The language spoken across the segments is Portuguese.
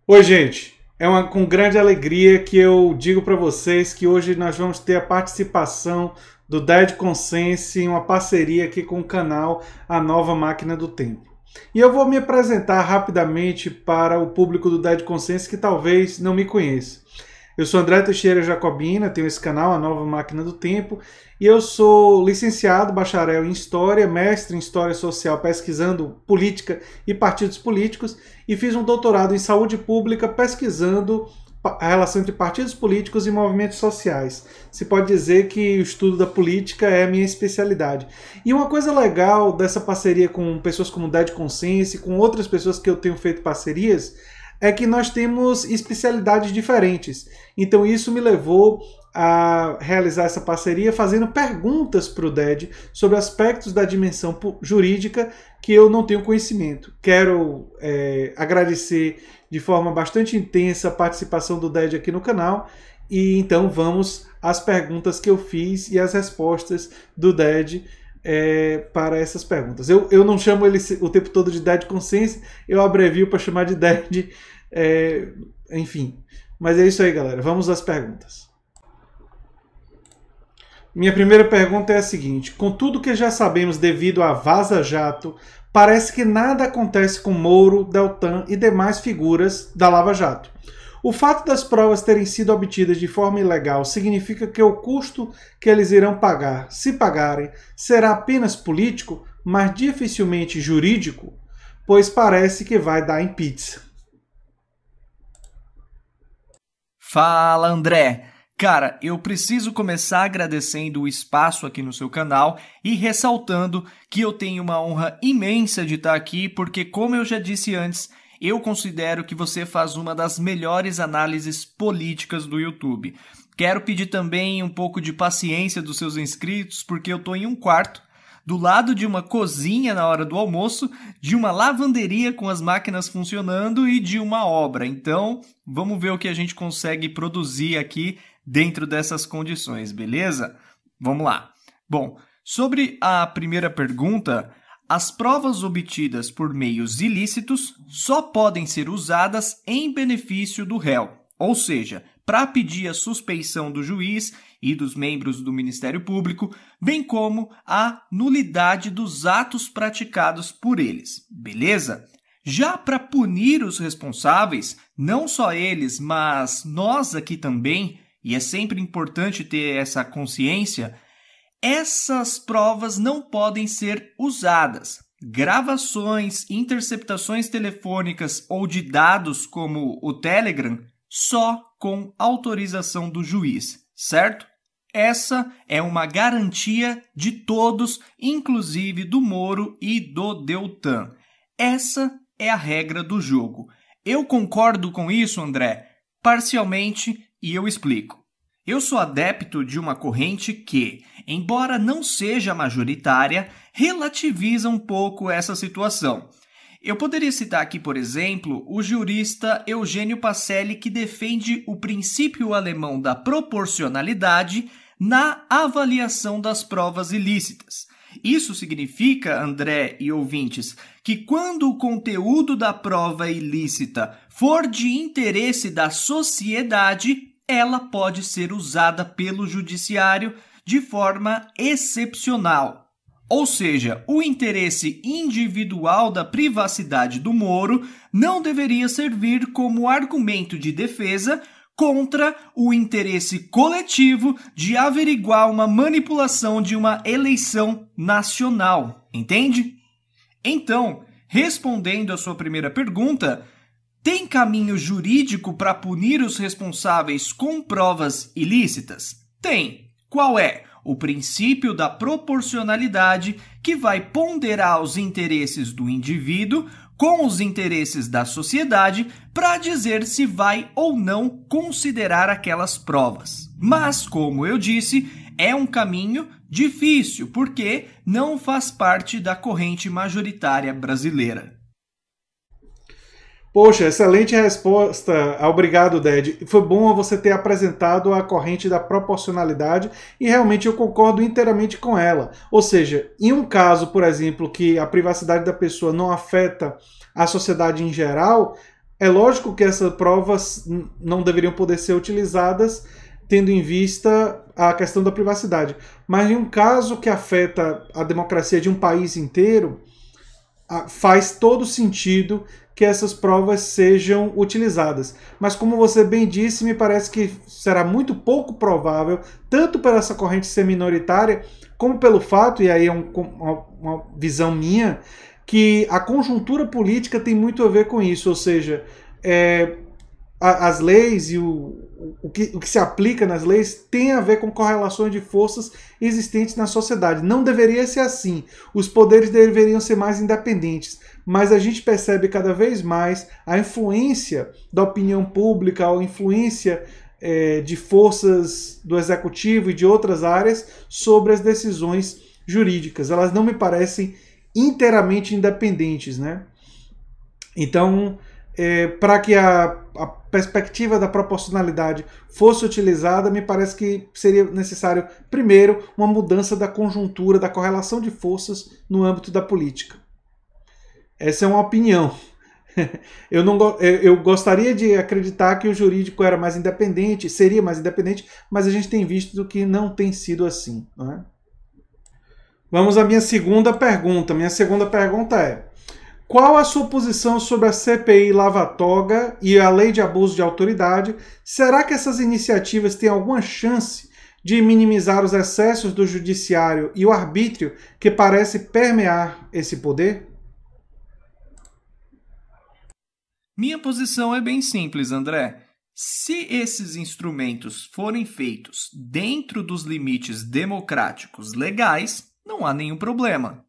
Oi, gente. Com grande alegria que eu digo para vocês que hoje nós vamos ter a participação do Dead Consense em uma parceria aqui com o canal A Nova Máquina do Tempo. E eu vou me apresentar rapidamente para o público do Dead Consense que talvez não me conheça. Eu sou André Teixeira Jacobina, tenho esse canal, A Nova Máquina do Tempo, e eu sou licenciado, bacharel em História, mestre em História Social, pesquisando política e partidos políticos, e fiz um doutorado em Saúde Pública, pesquisando a relação entre partidos políticos e movimentos sociais. Se pode dizer que o estudo da política é a minha especialidade. E uma coisa legal dessa parceria com pessoas como Dead Consense, com outras pessoas que eu tenho feito parcerias, é que nós temos especialidades diferentes. Então isso me levou a realizar essa parceria fazendo perguntas para o DED sobre aspectos da dimensão jurídica que eu não tenho conhecimento. Quero agradecer de forma bastante intensa a participação do DED aqui no canal e então vamos às perguntas que eu fiz e às respostas do DED para essas perguntas. Eu não chamo ele o tempo todo de Dead Consense, eu abrevio para chamar de Dead, enfim. Mas é isso aí, galera. Vamos às perguntas. Minha primeira pergunta é a seguinte: com tudo que já sabemos devido a Vaza Jato, parece que nada acontece com Moro, Deltan e demais figuras da Lava Jato. O fato das provas terem sido obtidas de forma ilegal significa que o custo que eles irão pagar, se pagarem, será apenas político, mas dificilmente jurídico, pois parece que vai dar em pizza. Fala, André! Cara, eu preciso começar agradecendo o espaço aqui no seu canal e ressaltando que eu tenho uma honra imensa de estar aqui, porque, como eu já disse antes, eu considero que você faz uma das melhores análises políticas do YouTube. Quero pedir também um pouco de paciência dos seus inscritos, porque eu estou em um quarto, do lado de uma cozinha na hora do almoço, de uma lavanderia com as máquinas funcionando e de uma obra. Então, vamos ver o que a gente consegue produzir aqui dentro dessas condições, beleza? Vamos lá. Bom, sobre a primeira pergunta, as provas obtidas por meios ilícitos só podem ser usadas em benefício do réu, ou seja, para pedir a suspeição do juiz e dos membros do Ministério Público, bem como a nulidade dos atos praticados por eles, beleza? Já para punir os responsáveis, não só eles, mas nós aqui também, e é sempre importante ter essa consciência, essas provas não podem ser usadas. Gravações, interceptações telefônicas ou de dados como o Telegram, só com autorização do juiz, certo? Essa é uma garantia de todos, inclusive do Moro e do Deltan. Essa é a regra do jogo. Eu concordo com isso, André, parcialmente, e eu explico. Eu sou adepto de uma corrente que, embora não seja majoritária, relativiza um pouco essa situação. Eu poderia citar aqui, por exemplo, o jurista Eugênio Pacelli, que defende o princípio alemão da proporcionalidade na avaliação das provas ilícitas. Isso significa, André e ouvintes, que quando o conteúdo da prova ilícita for de interesse da sociedade, ela pode ser usada pelo judiciário de forma excepcional. Ou seja, o interesse individual da privacidade do Moro não deveria servir como argumento de defesa contra o interesse coletivo de averiguar uma manipulação de uma eleição nacional, entende? Então, respondendo à sua primeira pergunta, tem caminho jurídico para punir os responsáveis com provas ilícitas? Tem. Qual é? O princípio da proporcionalidade, que vai ponderar os interesses do indivíduo com os interesses da sociedade para dizer se vai ou não considerar aquelas provas. Mas, como eu disse, é um caminho difícil, porque não faz parte da corrente majoritária brasileira. Poxa, excelente resposta. Obrigado, Ded. Foi bom você ter apresentado a corrente da proporcionalidade e realmente eu concordo inteiramente com ela. Ou seja, em um caso, por exemplo, que a privacidade da pessoa não afeta a sociedade em geral, É lógico que essas provas não deveriam poder ser utilizadas tendo em vista a questão da privacidade. Mas em um caso que afeta a democracia de um país inteiro, faz todo sentido que essas provas sejam utilizadas. Mas como você bem disse, me parece que será muito pouco provável, tanto por essa corrente ser minoritária, como pelo fato, e aí é uma visão minha, que a conjuntura política tem muito a ver com isso, ou seja, as leis e o que se aplica nas leis tem a ver com correlações de forças existentes na sociedade. Não deveria ser assim. Os poderes deveriam ser mais independentes. Mas a gente percebe cada vez mais a influência da opinião pública, a influência de forças do executivo e de outras áreas sobre as decisões jurídicas. Elas não me parecem inteiramente independentes, né? Então, para que a perspectiva da proporcionalidade fosse utilizada, me parece que seria necessário, primeiro, uma mudança da conjuntura, da correlação de forças no âmbito da política. Essa é uma opinião. Eu gostaria de acreditar que o jurídico era mais independente, seria mais independente, mas a gente tem visto que não tem sido assim, não é? Vamos à minha segunda pergunta. Minha segunda pergunta é: qual a sua posição sobre a CPI Lava Toga e a Lei de Abuso de Autoridade? Será que essas iniciativas têm alguma chance de minimizar os excessos do judiciário e o arbítrio que parece permear esse poder? Minha posição é bem simples, André. Se esses instrumentos forem feitos dentro dos limites democráticos legais, não há nenhum problema.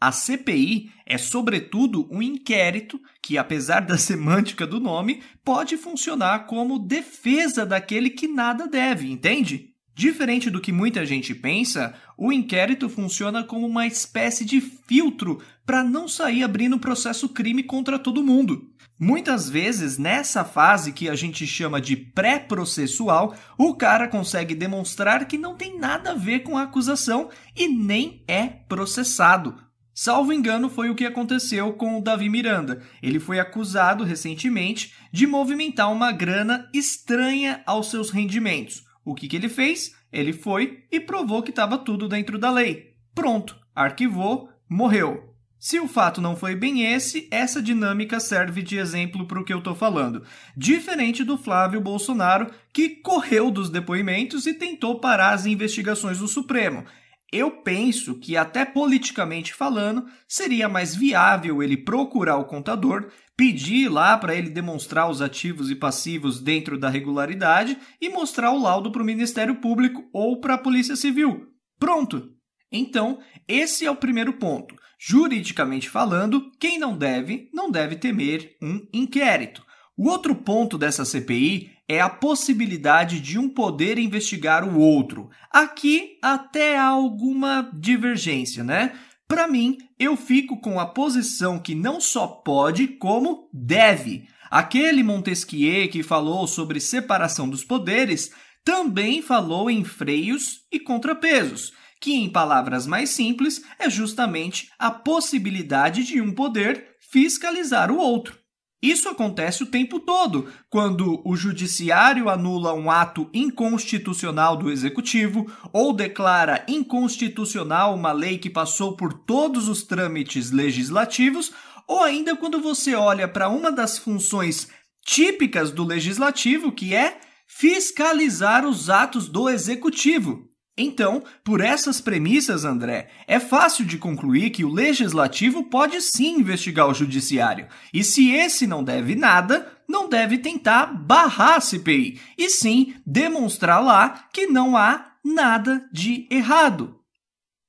A CPI é, sobretudo, um inquérito que, apesar da semântica do nome, pode funcionar como defesa daquele que nada deve, entende? Diferente do que muita gente pensa, o inquérito funciona como uma espécie de filtro para não sair abrindo processo crime contra todo mundo. Muitas vezes, nessa fase que a gente chama de pré-processual, o cara consegue demonstrar que não tem nada a ver com a acusação e nem é processado. Salvo engano, foi o que aconteceu com o Davi Miranda. Ele foi acusado recentemente de movimentar uma grana estranha aos seus rendimentos. O que ele fez? Ele foi e provou que estava tudo dentro da lei. Pronto, arquivou, morreu. Se o fato não foi bem esse, essa dinâmica serve de exemplo para o que eu estou falando. Diferente do Flávio Bolsonaro, que correu dos depoimentos e tentou parar as investigações do Supremo. Eu penso que, até politicamente falando, seria mais viável ele procurar o contador, pedir lá para ele demonstrar os ativos e passivos dentro da regularidade e mostrar o laudo para o Ministério Público ou para a Polícia Civil. Pronto! Então, esse é o primeiro ponto. Juridicamente falando, quem não deve temer um inquérito. O outro ponto dessa CPI é a possibilidade de um poder investigar o outro. Aqui até há alguma divergência, né? Para mim, eu fico com a posição que não só pode, como deve. Aquele Montesquieu que falou sobre separação dos poderes também falou em freios e contrapesos, que, em palavras mais simples, é justamente a possibilidade de um poder fiscalizar o outro. Isso acontece o tempo todo, quando o judiciário anula um ato inconstitucional do executivo ou declara inconstitucional uma lei que passou por todos os trâmites legislativos, ou ainda quando você olha para uma das funções típicas do legislativo, que é fiscalizar os atos do executivo. Então, por essas premissas, André, é fácil de concluir que o legislativo pode sim investigar o judiciário. E se esse não deve nada, não deve tentar barrar a CPI, e sim demonstrar lá que não há nada de errado.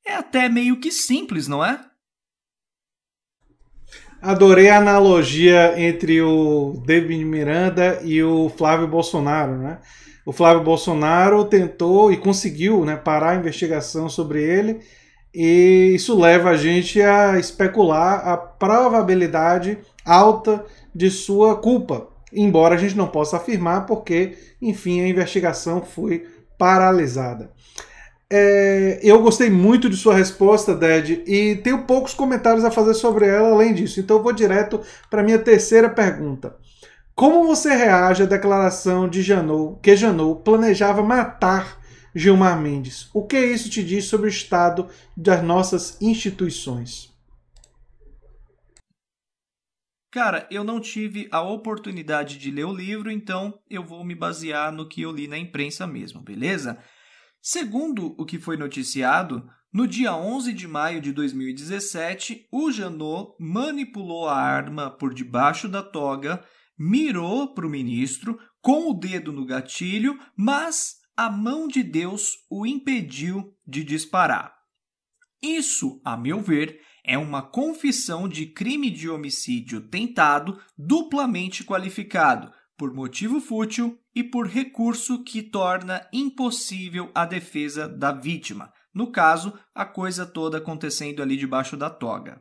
É até meio que simples, não é? Adorei a analogia entre o David Miranda e o Flávio Bolsonaro, né? O Flávio Bolsonaro tentou e conseguiu, né, parar a investigação sobre ele, e isso leva a gente a especular a probabilidade alta de sua culpa, embora a gente não possa afirmar porque, enfim, a investigação foi paralisada. Eu gostei muito de sua resposta, Ded, e tenho poucos comentários a fazer sobre ela além disso, então eu vou direto para a minha terceira pergunta. Como você reage à declaração de Janot, que Janot planejava matar Gilmar Mendes? O que isso te diz sobre o estado das nossas instituições? Cara, eu não tive a oportunidade de ler o livro, então eu vou me basear no que eu li na imprensa mesmo, beleza? Segundo o que foi noticiado, no dia 11 de maio de 2017, o Janot manipulou a arma por debaixo da toga, mirou para o ministro com o dedo no gatilho, mas a mão de Deus o impediu de disparar. Isso, a meu ver, é uma confissão de crime de homicídio tentado duplamente qualificado, por motivo fútil e por recurso que torna impossível a defesa da vítima. No caso, a coisa toda acontecendo ali debaixo da toga.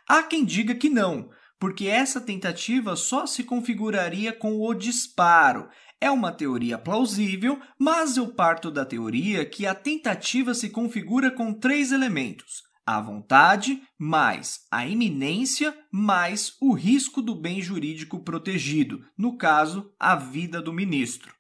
Há quem diga que não, porque essa tentativa só se configuraria com o disparo. É uma teoria plausível, mas eu parto da teoria que a tentativa se configura com 3 elementos: a vontade, mais a iminência, mais o risco do bem jurídico protegido, no caso, a vida do ministro.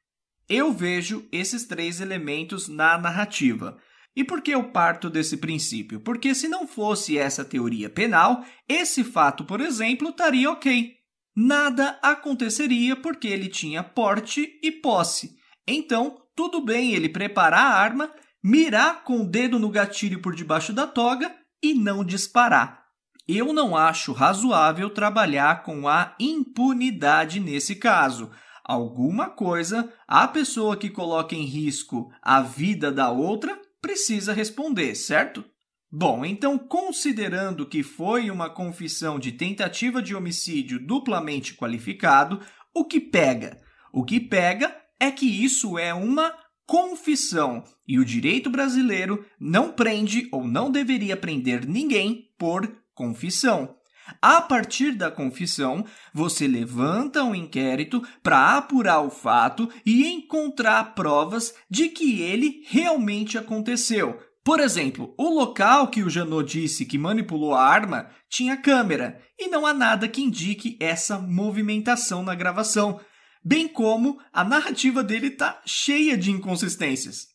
Eu vejo esses 3 elementos na narrativa. E por que eu parto desse princípio? Porque se não fosse essa teoria penal, esse fato, por exemplo, estaria ok. Nada aconteceria porque ele tinha porte e posse. Então, tudo bem ele preparar a arma, mirar com o dedo no gatilho por debaixo da toga e não disparar. Eu não acho razoável trabalhar com a impunidade nesse caso. Alguma coisa, a pessoa que coloca em risco a vida da outra precisa responder, certo? Bom, então, considerando que foi uma confissão de tentativa de homicídio duplamente qualificado, o que pega? O que pega é que isso é uma confissão e o direito brasileiro não prende ou não deveria prender ninguém por confissão. A partir da confissão, você levanta um inquérito para apurar o fato e encontrar provas de que ele realmente aconteceu. Por exemplo, o local que o Janot disse que manipulou a arma tinha câmera e não há nada que indique essa movimentação na gravação, bem como a narrativa dele está cheia de inconsistências.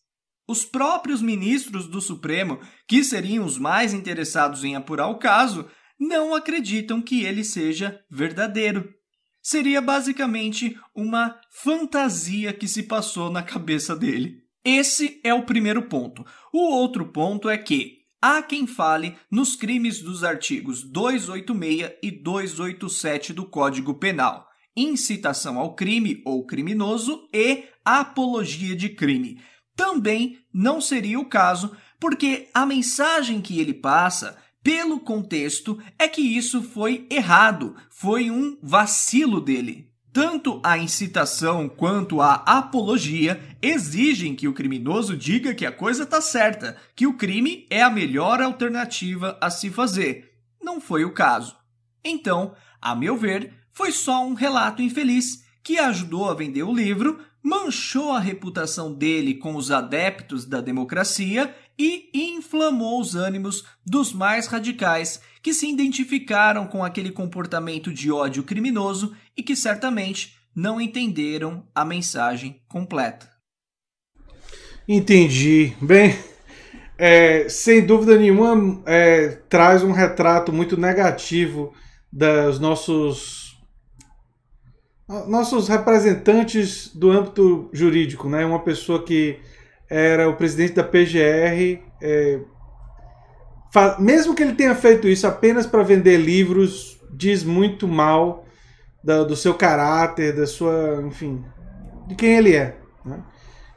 Os próprios ministros do Supremo, que seriam os mais interessados em apurar o caso, não acreditam que ele seja verdadeiro. Seria basicamente uma fantasia que se passou na cabeça dele. Esse é o primeiro ponto. O outro ponto é que há quem fale nos crimes dos artigos 286 e 287 do Código Penal: incitação ao crime ou criminoso e apologia de crime. Também não seria o caso, porque a mensagem que ele passa, pelo contexto, é que isso foi errado, foi um vacilo dele. Tanto a incitação quanto a apologia exigem que o criminoso diga que a coisa está certa, que o crime é a melhor alternativa a se fazer. Não foi o caso. Então, a meu ver, foi só um relato infeliz que ajudou a vender o livro, manchou a reputação dele com os adeptos da democracia e inflamou os ânimos dos mais radicais que se identificaram com aquele comportamento de ódio criminoso e que certamente não entenderam a mensagem completa. Entendi. Bem, sem dúvida nenhuma, traz um retrato muito negativo dos nossos representantes do âmbito jurídico, né? Uma pessoa que era o presidente da PGR, mesmo que ele tenha feito isso apenas para vender livros, diz muito mal do seu caráter, da sua, enfim, de quem ele é, né?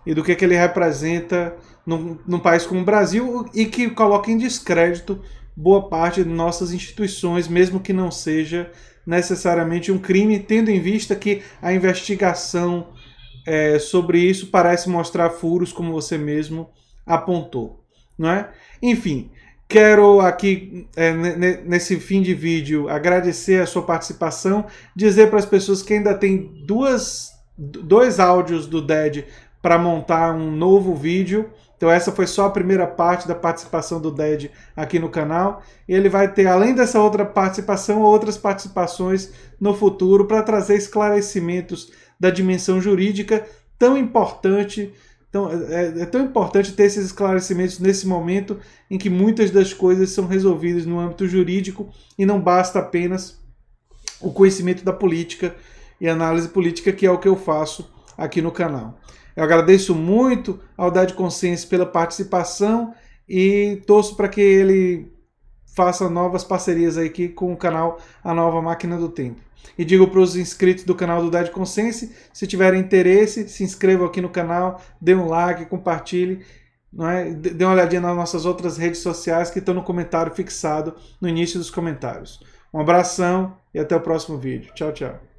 E do que ele representa num país como o Brasil, e que coloca em descrédito boa parte de nossas instituições, mesmo que não seja necessariamente um crime, tendo em vista que a investigação sobre isso parece mostrar furos, como você mesmo apontou, não é? Enfim, quero aqui, nesse fim de vídeo, agradecer a sua participação, dizer para as pessoas que ainda tem dois áudios do DED para montar um novo vídeo, Então essa foi só a primeira parte da participação do DED aqui no canal. E ele vai ter, além dessa outra participação, outras participações no futuro para trazer esclarecimentos da dimensão jurídica tão importante. Então, é tão importante ter esses esclarecimentos nesse momento em que muitas das coisas são resolvidas no âmbito jurídico e não basta apenas o conhecimento da política e análise política, que é o que eu faço aqui no canal. Eu agradeço muito ao DED Conscience pela participação e torço para que ele faça novas parcerias aqui com o canal A Nova Máquina do Tempo. E digo para os inscritos do canal do DED Conscience, se tiverem interesse, se inscrevam aqui no canal, dê um like, compartilhe, não é? Dê uma olhadinha nas nossas outras redes sociais que estão no comentário fixado no início dos comentários. Um abração e até o próximo vídeo. Tchau, tchau.